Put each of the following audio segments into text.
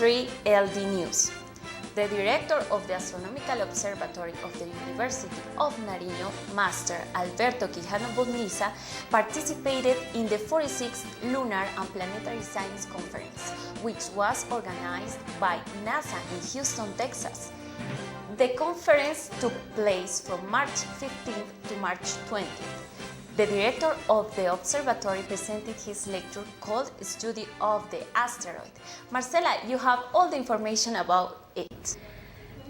M3LDNEWS. The director of the Astronomical Observatory of the University of Nariño, Master Alberto Quijano Botniza, participated in the 46th Lunar and Planetary Science Conference, which was organized by NASA in Houston, Texas. The conference took place from March 15th to March 20th. The director of the observatory presented his lecture called Study of the Asteroid. Marcela, you have all the information about it.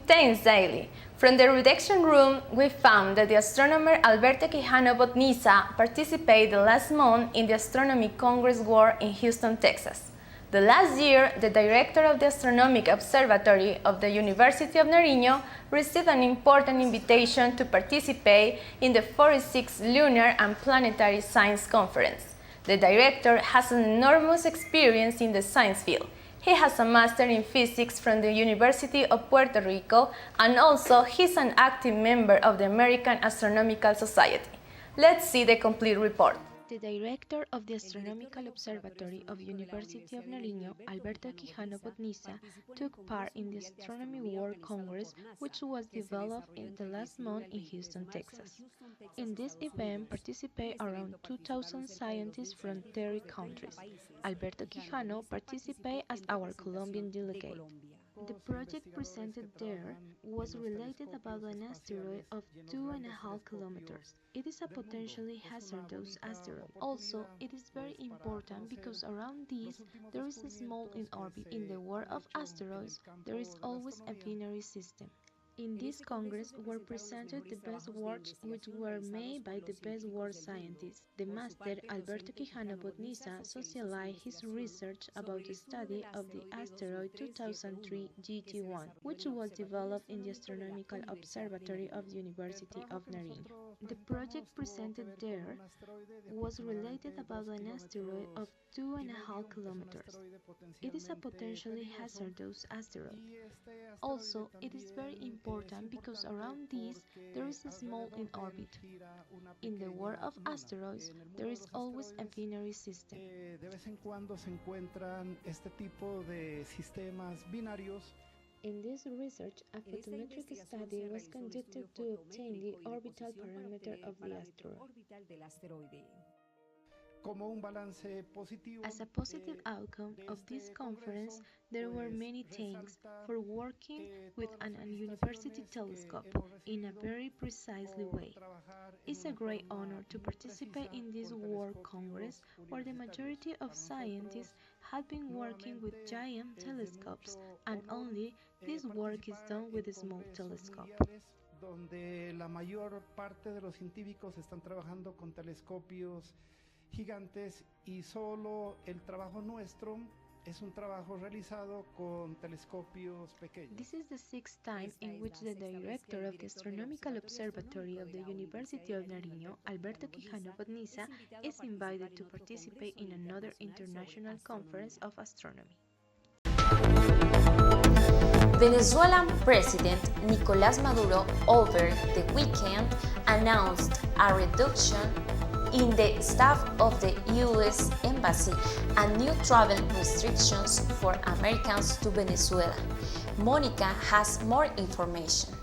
Thanks, Daily. From the redaction room, we found that the astronomer Alberto Quijano Botniza participated last month in the Astronomy Congress World in Houston, Texas. The last year, the director of the Astronomical Observatory of the University of Nariño received an important invitation to participate in the 46th Lunar and Planetary Science Conference. The director has an enormous experience in the science field. He has a master in physics from the University of Puerto Rico, and also he's an active member of the American Astronomical Society. Let's see the complete report. The director of the Astronomical Observatory of University of Nariño, Alberto Quijano Botniza, took part in the Astronomy World Congress, which was developed in the last month in Houston, Texas. In this event participate around 2,000 scientists from 30 countries. Alberto Quijano participated as our Colombian delegate. The project presented there was related about an asteroid of 2.5 kilometers. It is a potentially hazardous asteroid. Also, it is very important because around this there is a small in orbit. In the world of asteroids, there is always a binary system. In this Congress were presented the best works which were made by the best world scientists. The master Alberto Quijano Botniza socialized his research about the study of the asteroid 2003 GT1, which was developed in the Astronomical Observatory of the University of Nariño. The project presented there was related about an asteroid of 2.5 kilometers. It is a potentially hazardous asteroid. Also, it is very important because around this there is a small in orbit. In the world of asteroids, there is always a binary system. De vez en cuando se encuentran este tipo de sistemas binarios. In this research, a photometric study was conducted to obtain the orbital parameter of the asteroid. As a positive outcome of this conference, there were many thanks for working with an university telescope in a very precisely way. It's a great honor to participate in this World Congress where the majority of scientists have been working with giant telescopes, and only this work is done with a small telescope. Donde la mayor parte de los científicos están trabajando con telescopios gigantes y solo el trabajo nuestro es un trabajo realizado con telescopios pequeños. This is the sixth time in which the director of the Astronomical Observatory of the University of Nariño, Alberto Quijano Botniza, is invited to participate in another international conference of astronomy. Venezuelan President Nicolás Maduro over the weekend announced a reduction in the staff of the U.S. Embassy and new travel restrictions for Americans to Venezuela. Monica has more information.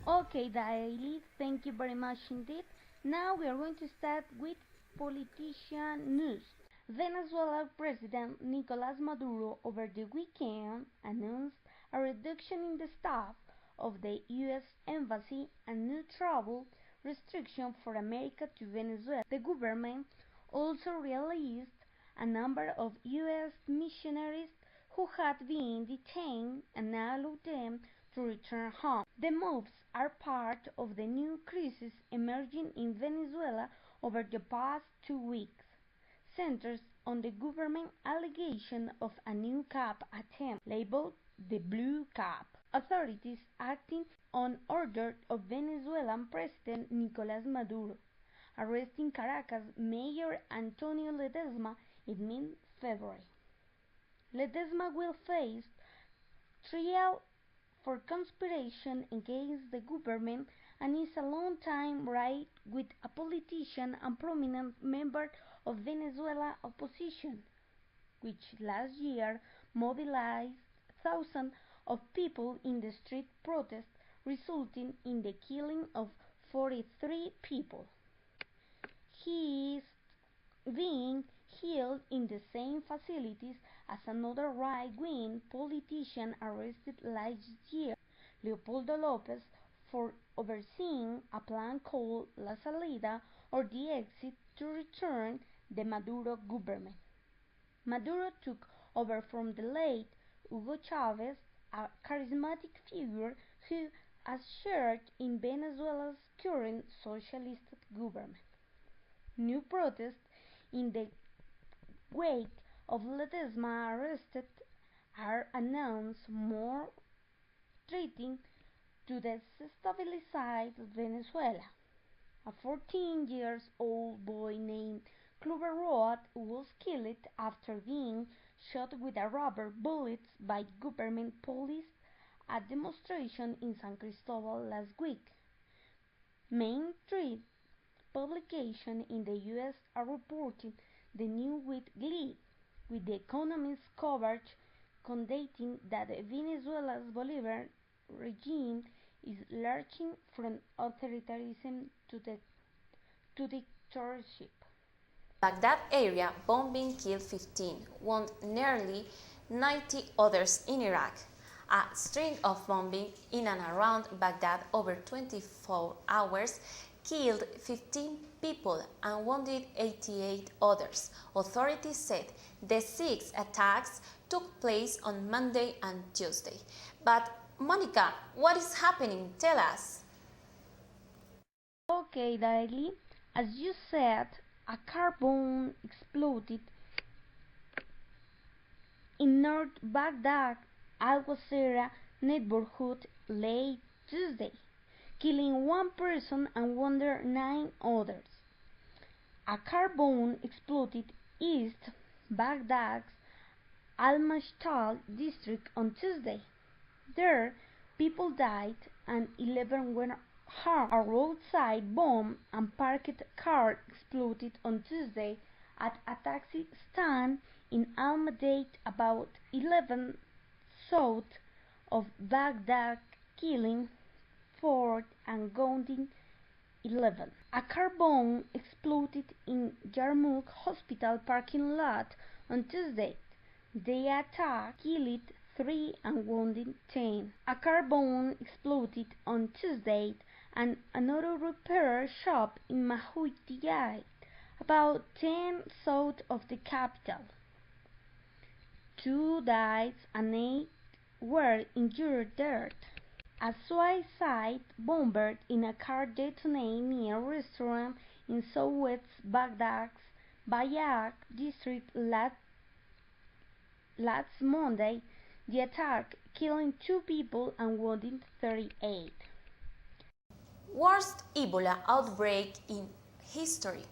Okay, Daily, thank you very much indeed. Now we are going to start with politician news. Venezuela President Nicolás Maduro over the weekend announced a reduction in the staff of the U.S. Embassy and new travel restriction for America to Venezuela. The government also released a number of U.S. missionaries who had been detained and allowed them to return home. The moves are part of the new crisis emerging in Venezuela over the past 2 weeks, centers on the government allegation of a new coup attempt labeled the Blue Cap. Authorities acting on order of Venezuelan President Nicolás Maduro, arresting Caracas Mayor Antonio Ledesma in mid-February. Ledesma will face trial for conspiration against the government and is a long-time right with a politician and prominent member of Venezuela opposition, which last year mobilized thousands of people in the street protest, resulting in the killing of 43 people. He is being held in the same facilities as another right-wing politician arrested last year, Leopoldo Lopez, for overseeing a plan called La Salida, or the exit, to return the Maduro government. Maduro took over from the late Hugo Chavez, a charismatic figure who ushered in Venezuela's current socialist government. New protests in the wake of Ledesma arrested are announced, more threatening to destabilize Venezuela. A 14-year-old boy named Clover Road was killed after being shot with a rubber bullet by government police at a demonstration in San Cristobal last week. Main threat publications in the U.S. are reporting the news with glee, with The Economist's coverage constating that Venezuela's Bolivar regime is lurching from authoritarianism to dictatorship. Baghdad area bombing killed 15, wounded nearly 90 others in Iraq. A string of bombing in and around Baghdad over 24 hours killed 15 people and wounded 88 others. Authorities said the 6 attacks took place on Monday and Tuesday. But Monica, what is happening? Tell us. Okay, Daily, as you said, a car bomb exploded in North Baghdad Al-Wasira neighborhood late Tuesday, killing one person and wounding 9 others. A car bomb exploded east Baghdad's Al-Mashtal district on Tuesday. There, people died and 11 were harmed. A roadside bomb and parked car exploded on Tuesday at a taxi stand in Al-Madate, about 11 south of Baghdad, killing 4 and wounding 11. A car bomb exploded in Yarmouk hospital parking lot on Tuesday. The attack killed 3 and wounded 10. A car bomb exploded on Tuesday and another repair shop in Mahoutiyat, about 10 south of the capital. 2 died and 8 were injured there. A suicide bomber in a car detonated near a restaurant in southwest Baghdad's Bayak district last Monday. The attack killing 2 people and wounding 38. Worst Ebola outbreak in history.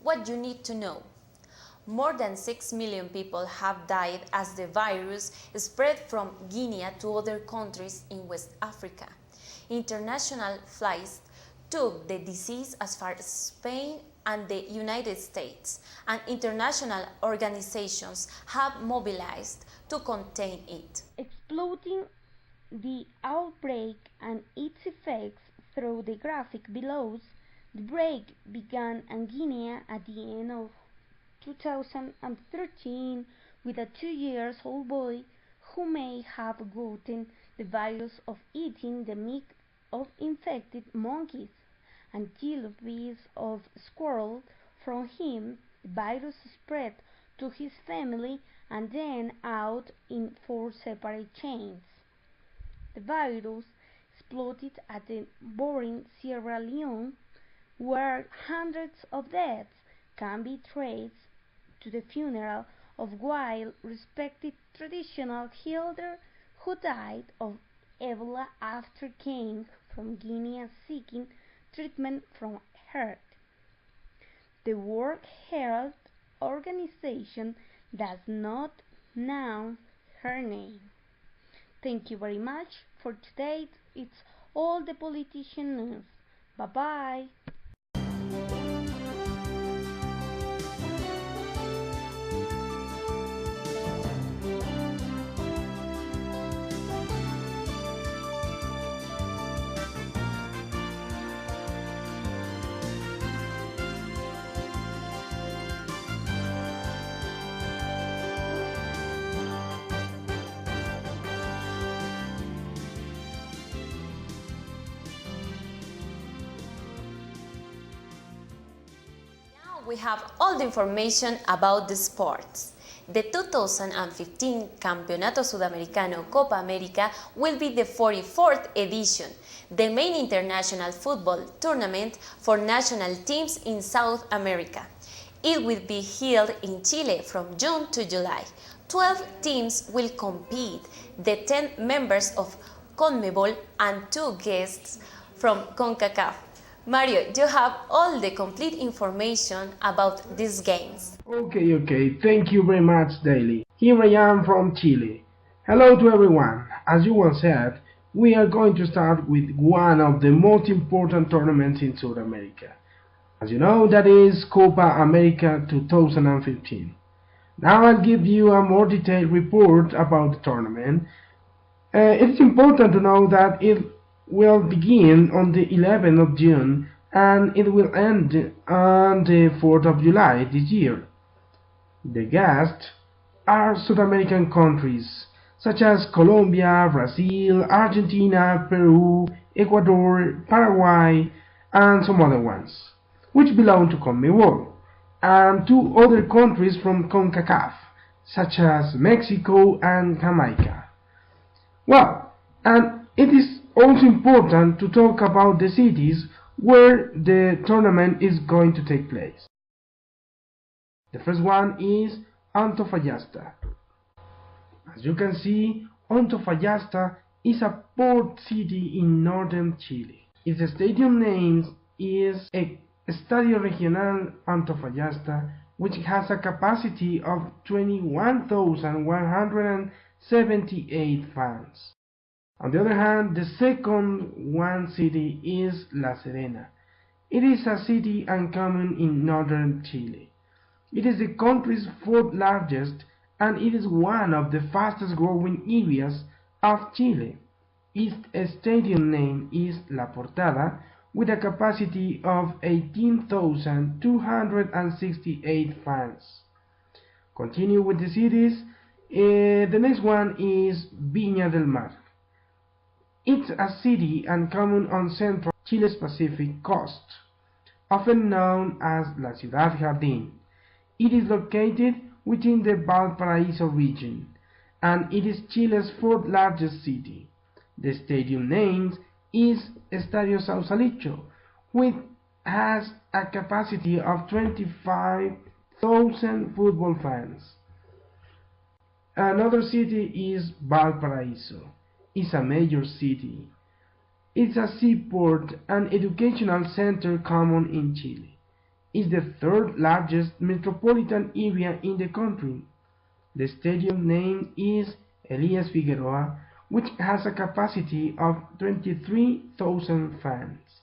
What you need to know. More than 6 million people have died as the virus spread from Guinea to other countries in West Africa. International flights took the disease as far as Spain and the United States, and international organizations have mobilized to contain it. Exploding the outbreak and its effects through the graphic below, the outbreak began in Guinea at the end of 2013 with a 2-year-old boy who may have gotten the virus of eating the meat of infected monkeys, until a piece of squirrel from him. The virus spread to his family and then out in 4 separate chains. The virus exploded at the border in Sierra Leone, where hundreds of deaths can be traced to the funeral of well-respected traditional healer who died of Ebola after came from Guinea seeking treatment from her. The World Health Organization does not know her name. Thank you very much for today. It's all the politician news. Bye bye. we have all the information about the sports. The 2015 Campeonato Sudamericano Copa América will be the 44th edition, the main international football tournament for national teams in South America. It will be held in Chile from June to July. 12 teams will compete, the 10 members of CONMEBOL and 2 guests from CONCACAF. Mario, you have all the complete information about these games. Okay, thank you very much, Daily. Here I am from Chile. Hello to everyone. As you once said, we are going to start with one of the most important tournaments in South America. As you know, that is Copa America 2015. Now I'll give you a more detailed report about the tournament. It's important to know that it will begin on the 11th of June and it will end on the 4th of July this year. The guests are South American countries such as Colombia, Brazil, Argentina, Peru, Ecuador, Paraguay, and some other ones, which belong to CONMEBOL, and 2 other countries from CONCACAF, such as Mexico and Jamaica. Well, and it is also important to talk about the cities where the tournament is going to take place. The first one is Antofagasta. As you can see, Antofagasta is a port city in northern Chile. Its stadium name is Estadio Regional Antofagasta, which has a capacity of 21,178 fans. On the other hand, the second one city is La Serena. It is a city and commune in northern Chile. It is the country's 4th largest and it is one of the fastest growing areas of Chile. Its stadium name is La Portada, with a capacity of 18,268 fans. Continue with the cities. The next one is Viña del Mar. It's a city and commune on central Chile's Pacific coast, often known as La Ciudad Jardín. It is located within the Valparaíso region, and it is Chile's 4th largest city. The stadium name is Estadio Sausalito, which has a capacity of 25,000 football fans. Another city is Valparaíso. It's a major city. It's a seaport and educational center common in Chile. It's the 3rd largest metropolitan area in the country. The stadium name is Elias Figueroa, which has a capacity of 23,000 fans.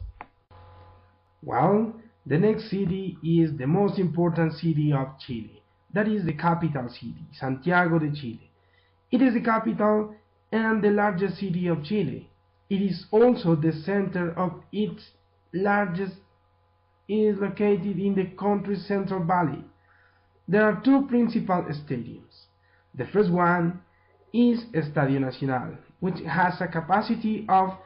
Well, the next city is the most important city of Chile. That is the capital city, Santiago de Chile. It is the capital and the largest city of Chile. It is also the center of its largest. It is located in the country's central valley. There are 2 principal stadiums. The first one is Estadio Nacional, which has a capacity of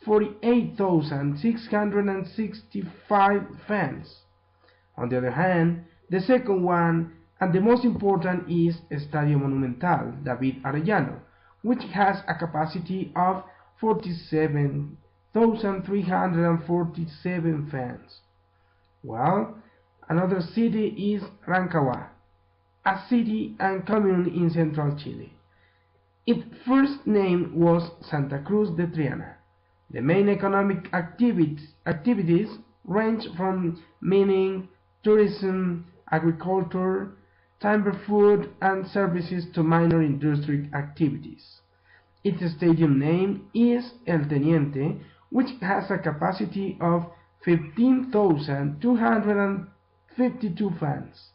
48,665 fans. On the other hand, the second one and the most important is Estadio Monumental David Arellano, which has a capacity of 47,347 fans. Well, another city is Rancagua, a city and commune in central Chile. Its first name was Santa Cruz de Triana. The main economic activities range from mining, tourism, agriculture, timber, food, and services to minor industrial activities. Its stadium name is El Teniente, which has a capacity of 15,252 fans.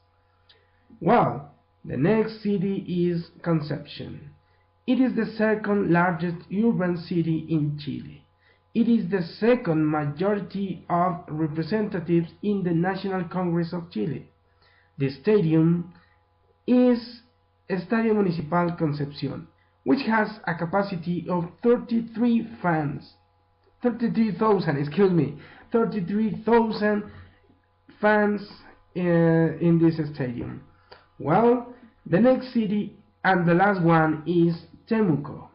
Well, the next city is Concepción. It is the 2nd largest urban city in Chile. It is the 2nd majority of representatives in the National Congress of Chile. The stadium is Estadio Municipal Concepción, which has a capacity of 33,000 fans, in this stadium? Well, the next city and the last one is Temuco.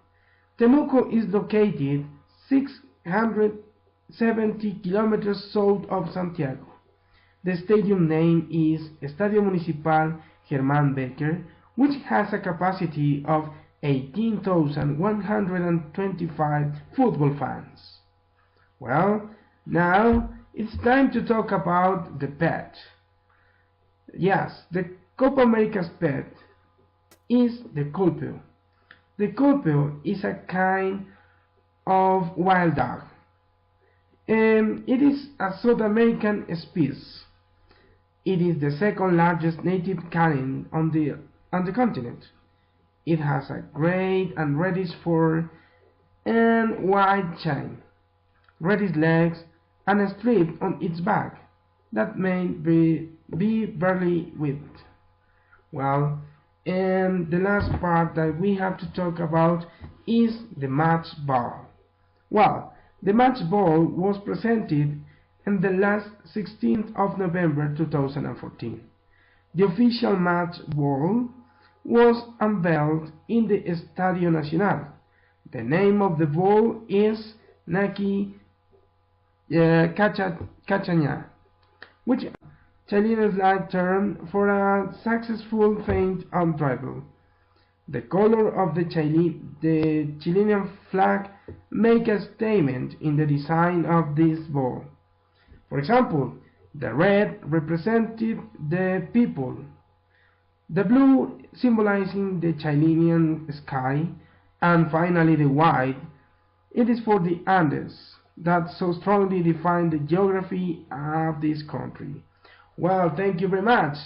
Temuco is located 670 kilometers south of Santiago. The stadium name is Estadio Municipal Germán Becker, which has a capacity of 18,125 football fans. Well, now it's time to talk about the pet. Yes, the Copa America's pet is the culpeo. The culpeo is a kind of wild dog. It is a South American species. It is the second largest native canine on the continent. It has a gray and reddish fur and white chain, reddish legs, and a strip on its back that may be barely width. Well, and the last part that we have to talk about is the match ball. Well, the match ball was presented on the last 16th of November 2014. The official match ball was unveiled in the Estadio Nacional. The name of the ball is Naki Cachaña, which is Chilean slang term for a successful feint on dribble. The color of the Chilean flag make a statement in the design of this ball. For example, the red represented the people, the blue symbolizing the Chilean sky, and finally the white, it is for the Andes, that so strongly define the geography of this country. Well, thank you very much.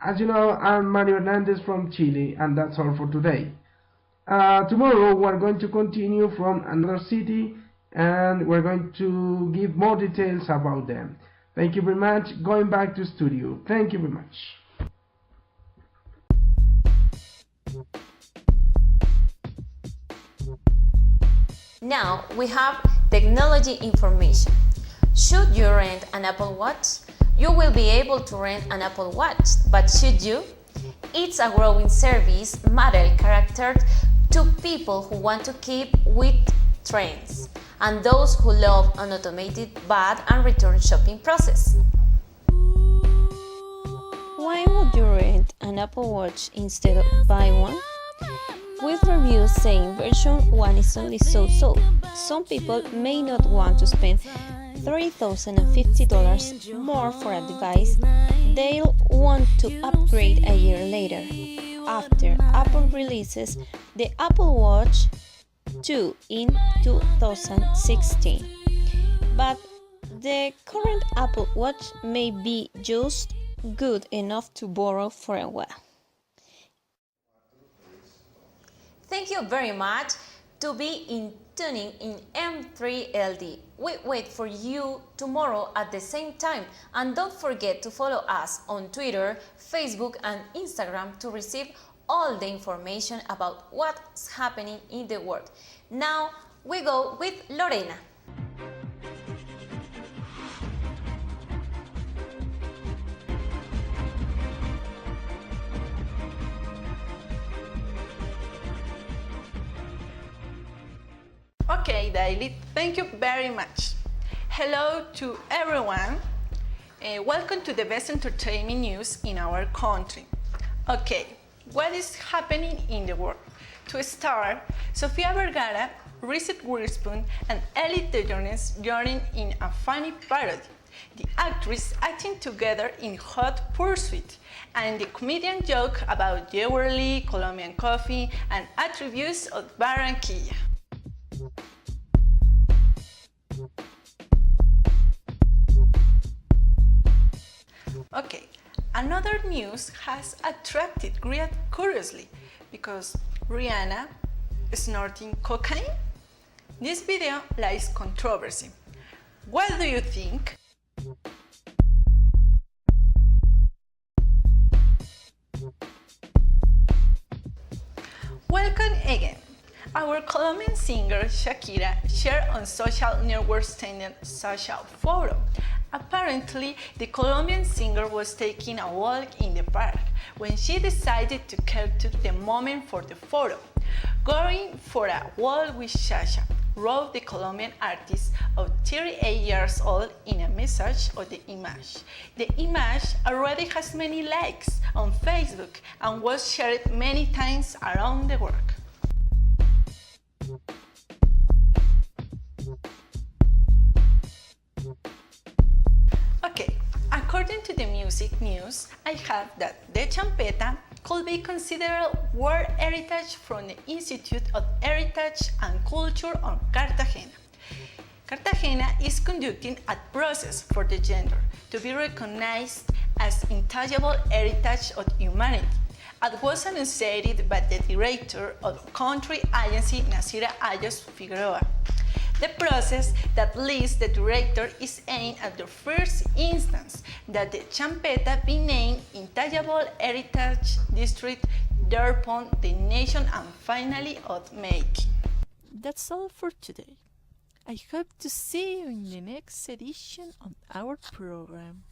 As you know, I'm Mario Hernandez from Chile, and that's all for today. Tomorrow we're going to continue from another city, and we're going to give more details about them. Thank you very much. Going back to studio. Thank you very much. Now we have technology information. Should you rent an Apple Watch? You will be able to rent an Apple Watch, but should you? It's a growing service model catered to people who want to keep with trends and those who love an automated buy and return shopping process. Why would you rent an Apple Watch instead of buy one? With reviews saying version 1 is only so-so, some people may not want to spend $3,050 more for a device they'll want to upgrade a year later, after Apple releases the Apple Watch 2 in 2016. But the current Apple Watch may be just good enough to borrow for a while. Thank you very much to be in tuning in M3LD. We wait for you tomorrow at the same time, and don't forget to follow us on Twitter, Facebook and Instagram to receive all the information about what's happening in the world. Now we go with Lorena. Okay, Daily, thank you very much. Hello to everyone. Welcome to the best entertainment news in our country. Okay, what is happening in the world? To start, Sofia Vergara, Reese Witherspoon, and Ellie DeGeneres joining in a funny parody. The actress acting together in Hot Pursuit, and the comedian joke about jewelry, Colombian coffee, and attributes of Barranquilla. Okay, another news has attracted great curiosity because Rihanna snorting cocaine? This video lies controversy. What do you think? Welcome again. Our Colombian singer Shakira shared on social network stated social photo Apparently, the Colombian singer was taking a walk in the park when she decided to capture the moment for the photo. Going for a walk with Shasha, wrote the Colombian artist of 38 years old in a message of the image. The image already has many likes on Facebook and was shared many times around the world. Okay, according to the music news, I have that the champeta could be considered World Heritage from the Institute of Heritage and Culture on Cartagena. Cartagena is conducting a process for the gender to be recognized as intangible heritage of humanity. It was announced by the director of the country agency, Nasira Ayos Figueroa. The process that leads the director is aimed at the first instance that the champeta be named Intangible Heritage District, thereupon the nation and finally of making. That's all for today. I hope to see you in the next edition of our program.